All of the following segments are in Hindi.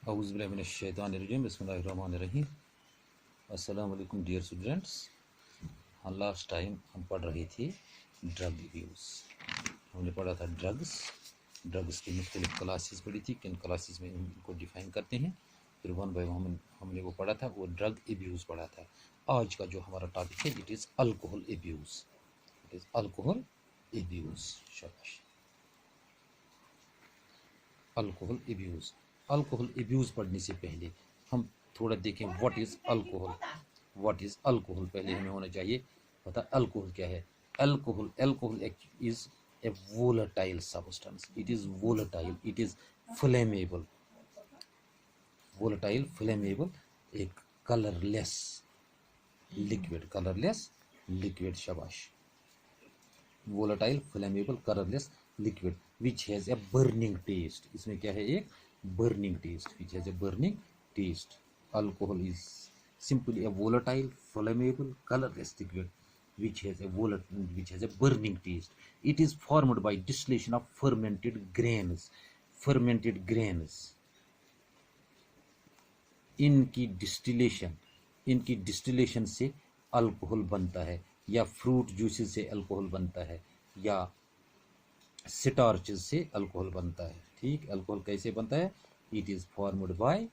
औज़ुबिल्लाहिमिनश्शैतानिर्रजीम बिस्मिल्लाहिर्रहमानिर्रहीम। अस्सलाम वालेकुम डियर स्टूडेंट्स। हाँ, लास्ट टाइम हम पढ़ रहे थे ड्रग अब्यूज़। हमने पढ़ा था ड्रग्स की मुख्तलिफ़ क्लासेस पढ़ी थी, किन क्लासेस में इनको डिफ़ाइन करते हैं। फिर वन बाय वन हमने वो पढ़ा था, वो ड्रग अब्यूज़ पढ़ा था। आज का जो हमारा टॉपिक है, it is alcohol abuse. It is alcohol abuse. शाबाश। Alcohol abuse. अल्कोहल अब्यूज़ पढ़ने से पहले हम थोड़ा देखें what is alcohol. What is alcohol पहले हमें होना चाहिए पता। अल्कोहल क्या है? Alcohol is a volatile substance. It is volatile, it is flammable. Volatile flammable, एक कलरलेस लिक्विड। शाबाश। Volatile flammable colourless liquid which has a burning taste. इसमें क्या है? एक burning taste, which has a burning taste. Alcohol is simply a volatile flammable colourless liquid which has a burning taste. It is formed by distillation of fermented grains. इनकी डिस्टिलेशन से अल्कोहल बनता है, या फ्रूट जूसेस से अल्कोहल बनता है, या स्टार्चेस से अल्कोहल बनता है। ठीक, अल्कोहल कैसे बनता है? It is formed by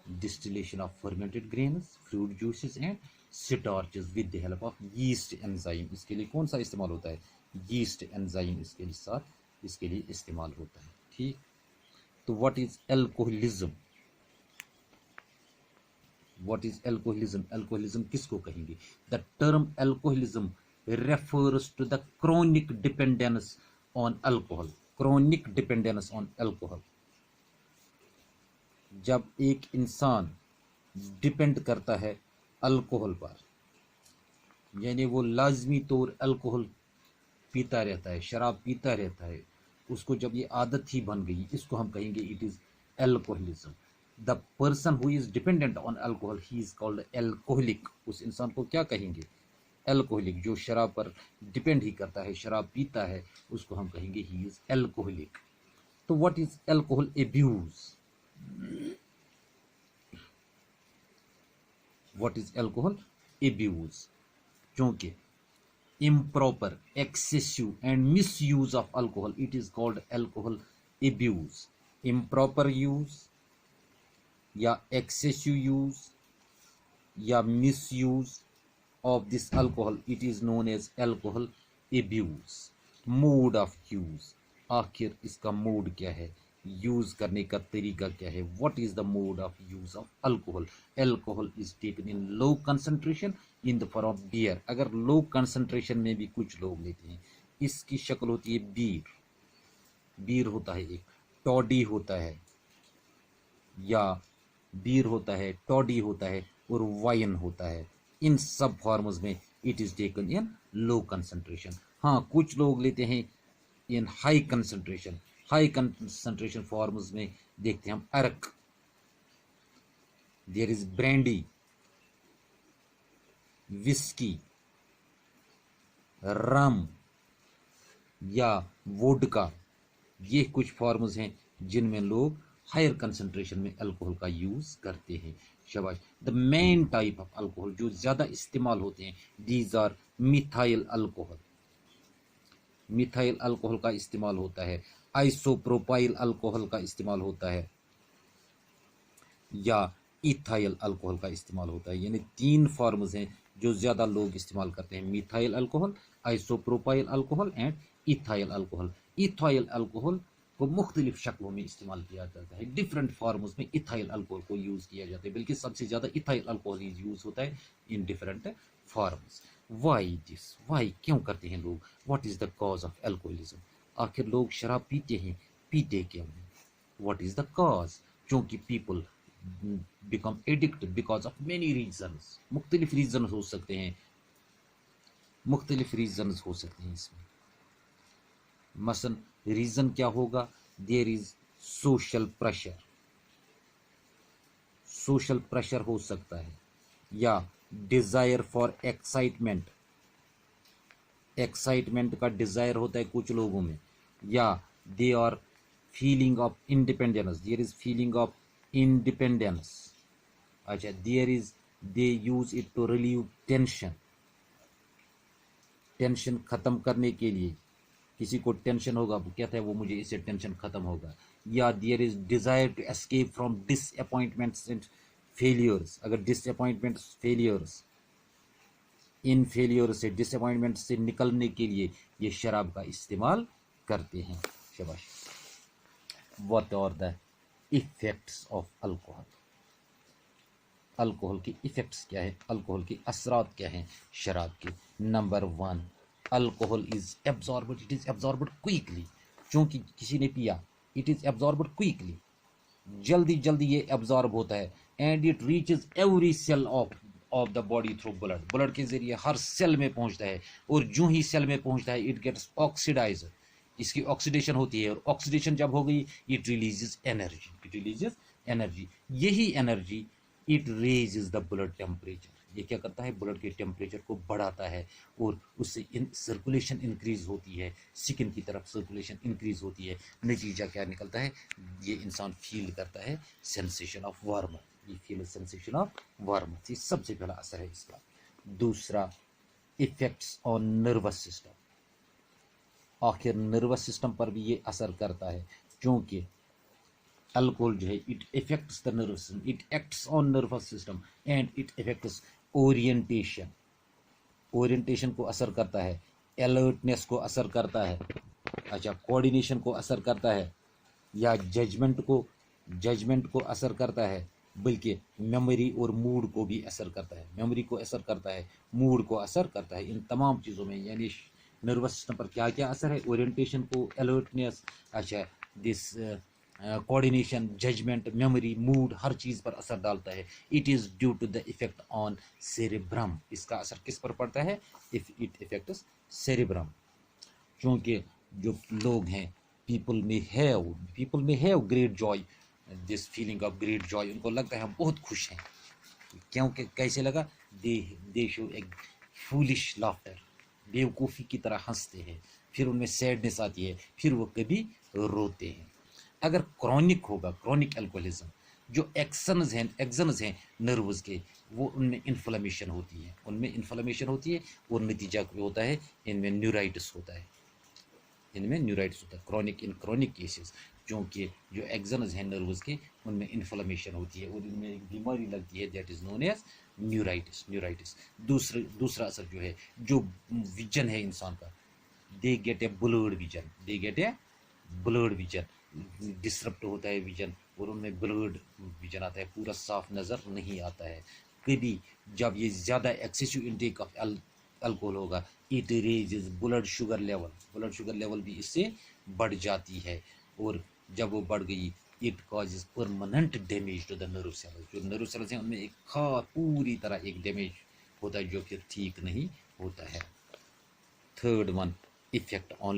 distillation of fermented grains, fruit juices and starches with the help of yeast enzyme. इसके लिए कौन सा इस्तेमाल होता है? यीस्ट एंजाइम इसके लिए इस्तेमाल होता है। ठीक, तो व्हाट इज अल्कोहलिज्म? अल्कोहलिज्म किसको कहेंगे? The term alcoholism refers to the chronic dependence on alcohol. जब एक इंसान डिपेंड करता है अल्कोहल पर, यानी वो लाजमी तौर अल्कोहल पीता रहता है, शराब पीता रहता है, उसको जब ये आदत ही बन गई, इसको हम कहेंगे it is alcoholism. The person who is dependent on alcohol he is called alcoholic. उस इंसान को क्या कहेंगे? एल्कोहलिक। जो शराब पर डिपेंड ही करता है, शराब पीता है, उसको हम कहेंगे ही इज एल्कोहलिक। तो what is alcohol abuse? What is alcohol abuse? क्योंकि improper, excessive and misuse of alcohol, it is called alcohol abuse. Improper use या excessive use या misuse of this alcohol, it is known as alcohol abuse. Mode of use, आखिर इसका मोड क्या है, यूज करने का तरीका क्या है? What is the mode of use of alcohol? Alcohol is taken in low concentration in the form of beer. अगर लो कंसंट्रेशन में भी कुछ लोग लेते हैं, इसकी शक्ल होती है बीर होता है, एक टॉडी होता है, या बीर होता है, टॉडी होता है, और वाइन होता है। इन सब फॉर्म्स में it is taken in low concentration. हाँ, कुछ लोग लेते हैं इन हाई कंसंट्रेशन फॉर्म्स में देखते हैं हम अरक, there is brandy, whisky, rum या वोडका। ये कुछ फॉर्म्स हैं जिनमें लोग हायर कंसंट्रेशन में अल्कोहल का यूज करते हैं। शाबाश। The main type of alcohol जो ज्यादा इस्तेमाल होते हैं, these are methyl alcohol. Methyl alcohol का इस्तेमाल होता है, आइसोप्रोपाइल अल्कोहल का इस्तेमाल होता है, या इथाइल अल्कोहल का इस्तेमाल होता है। यानी तीन फॉर्म्स हैं जो ज्यादा लोग इस्तेमाल करते हैं, methyl alcohol, isopropyl alcohol and ethyl alcohol. Ethyl alcohol को मुख्तलिफ शक्लों में इस्तेमाल किया जाता है, डिफरेंट फॉर्म्स में इथाइल अल्कोहल को यूज किया जाता है, बल्कि सबसे ज्यादा इथाइल अल्कोहल यूज होता है इन डिफरेंट फॉर्म्स। वाई क्यों करते हैं लोग? What is the cause of alcoholism? आखिर लोग शराब पीते हैं, पीते क्यों हैं? What is the cause? क्योंकि people become addicted because of many reasons. मुख्तलिफ रीजन हो सकते हैं, इसमें। मसलन रीजन क्या होगा? देयर इज सोशल प्रेशर हो सकता है, या डिजायर फॉर एक्साइटमेंट का डिजायर होता है कुछ लोगों में, या they are feeling of independence, there is feeling of independence, अच्छा there is, they use it to relieve tension, tension खत्म करने के लिए, किसी को टेंशन होगा वो कहता है वो मुझे इससे टेंशन खत्म होगा। या there is desire to escape from disappointments and failures, अगर डिसअपॉइंटमेंट्स फेलियर्स, इन फेलियर से डिसअपॉइंटमेंट से निकलने के लिए ये शराब का इस्तेमाल करते हैं। शाबाश। What are the effects of alcohol, alcohol की इफेक्ट्स क्या है, अल्कोहल के असरात क्या हैं शराब के। Number 1, alcohol is absorbed, it is absorbed quickly, क्योंकि किसी ने पिया, इट इज एब्जॉर्बड क्विकली, जल्दी जल्दी ये एब्जॉर्ब होता है। And it reaches every cell of the body through blood, blood के जरिए हर सेल में पहुंचता है, और जो ही सेल में पहुंचता है इट गेट्स ऑक्सीडाइज, इसकी ऑक्सीडेशन होती है, और ऑक्सीडेशन जब हो गई it releases energy, it releases energy, यही energy it raises the blood temperature, ये क्या करता है ब्लड के टेम्परेचर को बढ़ाता है, और उससे सर्कुलेशन इंक्रीज होती है, स्किन की तरफ सर्कुलेशन इंक्रीज होती है। नतीजा क्या निकलता है, ये इंसान फील करता है सेंसेशन ऑफ वार्मथ, ये फील सेंसेशन ऑफ वार्मथ, ये सबसे पहला असर है इसका। दूसरा, इफेक्ट्स ऑन नर्वस सिस्टम, आखिर नर्वस सिस्टम पर भी ये असर करता है, क्योंकि अल्कोहल जो है it effects the nervous system, it acts on nervous system and it effects orientation, orientation को असर करता है, अलर्टनेस को असर करता है, अच्छा कोऑर्डिनेशन को असर करता है, या जजमेंट को असर करता है, बल्कि मेमोरी और मूड को भी असर करता है, मेमोरी को असर करता है, मूड को असर करता है, इन तमाम चीज़ों में यानी नर्वस सिस्टम पर क्या क्या असर है, ओरिएंटेशन को, अलर्टनेस, अच्छा this coordination, judgement, memory, mood, हर चीज़ पर असर डालता है। It is due to the effect on cerebrum, इसका असर किस पर पड़ता है, इफ इट इफेक्ट्स सेरेब्रम, क्योंकि जो लोग हैं पीपल में have great Joy, this feeling of great Joy, उनको लगता है हम बहुत खुश हैं, क्योंकि कैसे लगा, दे शो एक फूलिश लाफ्टर, बेवकूफ़ी की तरह हंसते हैं, फिर उनमें सैडनेस आती है, फिर वो कभी रोते हैं। अगर क्रॉनिक होगा, क्रॉनिक अल्कोहलिज्म, जो एक्शंस हैं नर्व्स के, वो उनमें इन्फ्लेमेशन होती है, और नतीजा होता है इनमें न्यूराइटिस होता है, क्रॉनिक केसेस, क्योंकि जो एक्शंस हैं नर्व्स के उनमें इन्फ्लेमेशन होती है, और उनमें एक बीमारी लगती है that is known as neuritis. दूसरा असर जो है, जो विजन है इंसान का, they get a blurred vision, disrupt होता है विजन, और उनमें ब्लर्ड विजन आता है, पूरा साफ नज़र नहीं आता है। कभी जब ये ज़्यादा एक्सेसिव इंटेक ऑफ अल्कोहल होगा, it raises blood sugar level भी इससे बढ़ जाती है, और जब वो बढ़ गई it causes permanent damage to the nerve cells, जो नर्व सेल्स हैं उनमें एक पूरी तरह एक डैमेज होता है, जो फिर ठीक नहीं होता है। Third one, effect on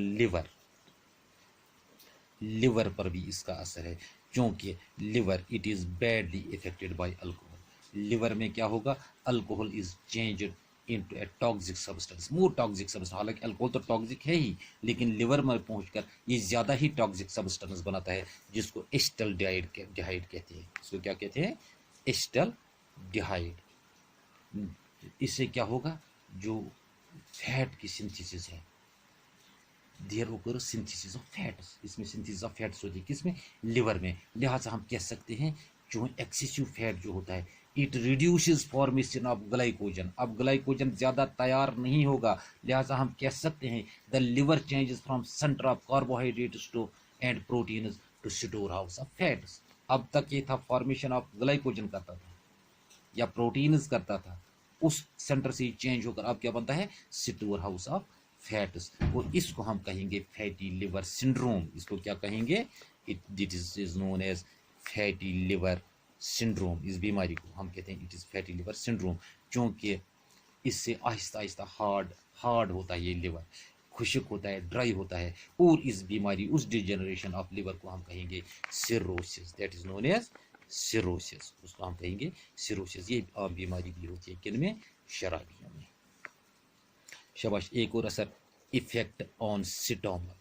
liver पर भी इसका असर है, क्योंकि liver it is badly affected by alcohol. Liver में क्या होगा, alcohol is changed into a toxic substance, more toxic substance, हालांकि अल्कोहल तो टॉक्सिक है ही, लेकिन लिवर में पहुंचकर ये ज़्यादा ही टॉक्सिक सब्सटेंस बनाता है, जिसको एस्टल्डिहाइड कहते हैं। इसको क्या कहते हैं, एस्टल्डिहाइड। इससे क्या होगा, जो फैट की सिंथेसिस है, देयर ओकर सिंथेसिस ऑफ फैट्स, इसमें सिंथेसिस ऑफ फैट्स होती है, किसमें, लिवर में। लिहाजा हम कह सकते हैं जो एक्सेसिव फैट जो होता है it reduces formation of glycogen, अब ग्लाइकोजन ज़्यादा तैयार नहीं होगा, लिहाजा हम कह सकते हैं the liver changes from centre of carbohydrates to and proteins to storehouse of fats. अब तक ये था फॉर्मेशन ऑफ ग्लाइकोजन करता था या प्रोटीन्स करता था, उस सेंटर से चेंज होकर अब क्या बनता है, स्टोर हाउस ऑफ फैट्स, और इसको हम कहेंगे फैटी लिवर सिंड्रोम। इसको क्या कहेंगे, it is known as fatty liver syndrome. इस बीमारी को हम कहते हैं it is fatty liver syndrome, क्योंकि इससे आहिस्ता आहिस्ता हार्ड होता है ये लिवर, खुश्क होता है, ड्राई होता है, और इस बीमारी, उस डिजेनरेशन ऑफ लिवर को हम कहेंगे cirrhosis, that is known as cirrhosis, उसको हम कहेंगे सिरोसिस। ये आम बीमारी भी होती है किन में, शराबियों में। शाबाश। एक और असर, इफेक्ट ऑन स्टोमक,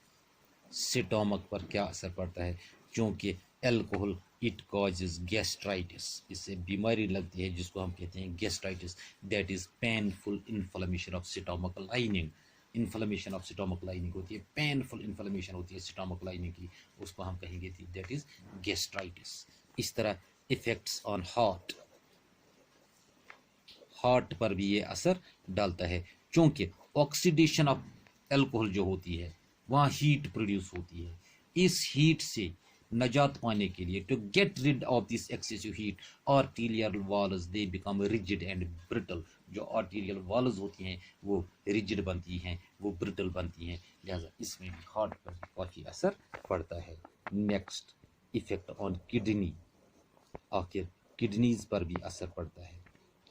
स्टोमक पर क्या असर पड़ता है, क्योंकि अल्कोहल इट कॉजेज गैस्ट्राइटिस, इससे बीमारी लगती है जिसको हम कहते हैं gastritis, that is painful inflammation of stomach lining. Inflammation of stomach lining होती है, पेनफुल इन्फ्लेमेशन होती है स्टमक लाइनिंग की, उसको हम कहेंगे दैट इज गैस्ट्राइटिस। इस तरह इफेक्ट्स ऑन हार्ट, हार्ट पर भी ये असर डालता है, क्योंकि ऑक्सीडेशन ऑफ अल्कोहल जो होती है वहाँ हीट प्रोड्यूस होती है। इस हीट से नजात पाने के लिए, to get rid of this excessive heat, arterial walls they become rigid and brittle. जो आर्टीरियल वॉल्स होती हैं वो रिजिड बनती हैं, वो ब्रिटल बनती हैं, लिहाजा इसमें भी हार्ट पर काफ़ी असर पड़ता है। नेक्स्ट, इफेक्ट ऑन किडनी, आखिर किडनीज पर भी असर पड़ता है,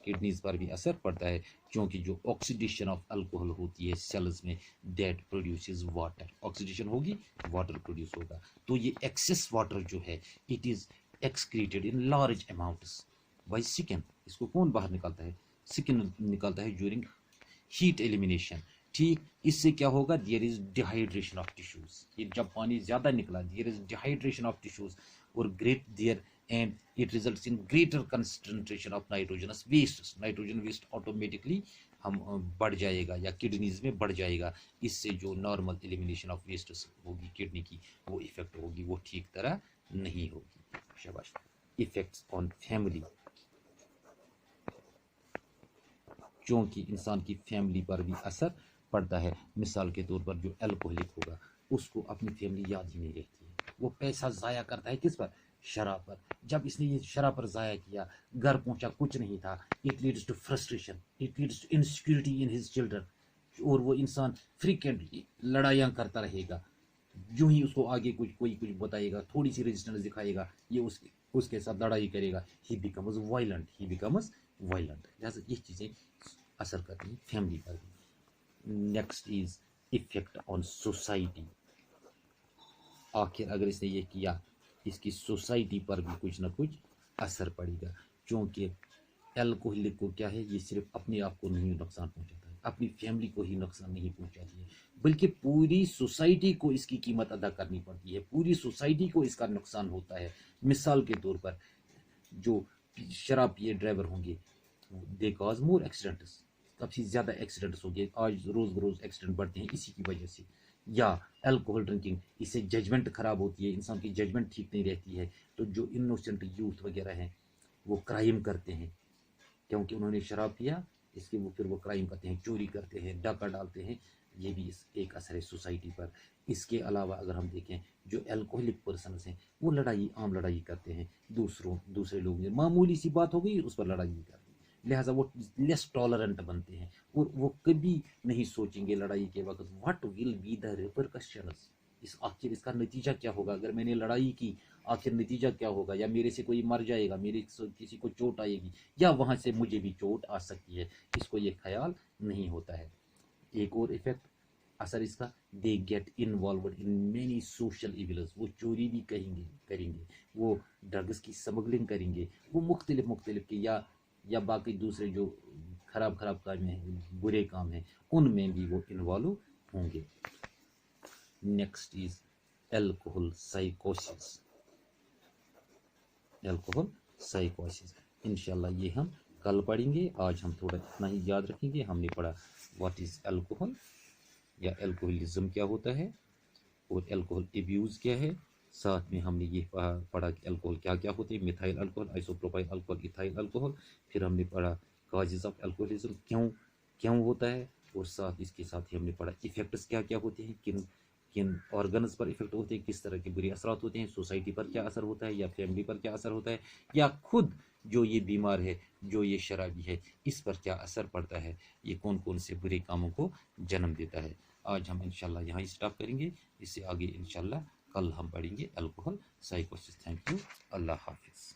किडनीज पर भी असर पड़ता है, क्योंकि जो ऑक्सीडेशन ऑफ अल्कोहल होती है सेल्स में, दैट प्रोड्यूसेस वाटर, ऑक्सीडेशन होगी वाटर प्रोड्यूस होगा, तो ये एक्सेस वाटर जो है it is excreted in large amounts by skin. इसको कौन बाहर निकालता है? स्किन निकालता है ड्यूरिंग हीट एलिमिनेशन। ठीक, इससे क्या होगा? There is dehydration of tissues, ये जब पानी ज्यादा निकला there is dehydration of tissues और great there and it results in greater concentration of nitrogenous waste. Nitrogen waste automatically हम बढ़ जाएगा या किडनीज में बढ़ जाएगा, इससे जो नॉर्मल एलिमिनेशन ऑफ वेस्ट होगी किडनी की वो इफेक्ट होगी, वो ठीक तरह नहीं होगी। शाबाश। इफेक्ट्स ऑन फैमिली, क्योंकि इंसान की फैमिली पर भी असर पड़ता है। मिसाल के तौर पर जो अल्कोहलिक होगा उसको अपनी फैमिली याद ही नहीं रहती है, वो पैसा ज़ाया करता है किस पर? शराब पर। जब इसने ये शराब पर ज़ाया किया, घर पहुंचा कुछ नहीं था, it leads to frustration, it leads to insecurity in his children, और वो इंसान फ्रीक्वेंटली लड़ाइयाँ करता रहेगा। जो ही उसको आगे कोई कुछ बताएगा, थोड़ी सी रेजिस्टेंस दिखाएगा, ये उसके साथ लड़ाई करेगा, ही बिकम्स वायलेंट, ही बिकम्स वायलेंट। लिहाजा ये चीज़ें असर करती हैं फैमिली पर भी। Next is effect on society, आखिर अगर इसने ये किया इसकी सोसाइटी पर भी कुछ ना कुछ असर पड़ेगा, क्योंकि अल्कोहलिक को क्या है, ये सिर्फ अपने आप को नहीं नुकसान पहुंचाता है, अपनी फैमिली को ही नुकसान नहीं पहुंचाती है, बल्कि पूरी सोसाइटी को इसकी कीमत अदा करनी पड़ती है, पूरी सोसाइटी को इसका नुकसान होता है। मिसाल के तौर पर जो शराब पिए ड्राइवर होंगे दे कॉज मोर एक्सीडेंट्स, काफ़ी ज़्यादा एक्सीडेंट्स हो गए, आज रोज़ बरोज़ एक्सीडेंट बढ़ते हैं इसी की वजह से। या अल्कोहल ड्रिंकिंग, इससे जजमेंट ख़राब होती है, इंसान की जजमेंट ठीक नहीं रहती है, तो जो इनोसेंट यूथ वगैरह हैं वो क्राइम करते हैं, क्योंकि उन्होंने शराब पिया, इसके वो फिर वो क्राइम करते हैं, चोरी करते हैं, डाका डालते हैं, ये भी एक असर है सोसाइटी पर। इसके अलावा अगर हम देखें जो अल्कोहलिक पर्सनस हैं वो आम लड़ाई करते हैं, दूसरे लोग, मामूली सी बात हो गई उस पर लड़ाई करते हैं, लिहाजा वो लेस टॉलरेंट बनते हैं, और वो कभी नहीं सोचेंगे लड़ाई के वक्त what will be the repercussions, आखिर इसका नतीजा क्या होगा, अगर मैंने लड़ाई की आखिर नतीजा क्या होगा, या मेरे से कोई मर जाएगा, मेरे किसी को चोट आएगी, या वहाँ से मुझे भी चोट आ सकती है, इसको ये ख्याल नहीं होता है। एक और इफेक्ट असर इसका, they get involve in many social evils, वो चोरी भी करेंगे, वो ड्रग्स की स्मगलिंग करेंगे, वो मुख्तलिफ के या बाकी दूसरे जो खराब काम हैं, बुरे काम हैं, उनमें भी वो इन्वॉल्व होंगे। नेक्स्ट इज एल्कोहल साइकोसिस, एल्कोहल साइकोसिस इंशाल्लाह ये हम कल पढ़ेंगे, आज हम थोड़ा इतना ही याद रखेंगे। हमने पढ़ा व्हाट इज़ अल्कोहल या अल्कोहलिज्म क्या होता है और अल्कोहल एब्यूज़ क्या है, साथ में हमने ये पढ़ा कि अल्कोहल क्या क्या होते हैं, methyl alcohol, isopropyl alcohol, ethyl alcohol, फिर हमने पढ़ा काजेज ऑफ अल्कोहलिज्म क्यों होता है, और साथ इसके साथ ही हमने पढ़ा इफेक्ट्स क्या क्या होते हैं, किन किन ऑर्गन्स पर इफेक्ट होते हैं, किस तरह के बुरे असरात होते हैं, सोसाइटी पर क्या असर होता है या फैमिली पर क्या असर होता है, या खुद जो ये बीमार है, जो ये शराबी है, इस पर क्या असर पड़ता है, ये कौन कौन से बुरे कामों को जन्म देता है। आज हम इंशाल्लाह यहाँ स्टॉप करेंगे, इससे आगे इंशाल्लाह कल हम पढ़ेंगे अल्कोहल साइकोसिस। थैंक यू, अल्लाह हाफिज़।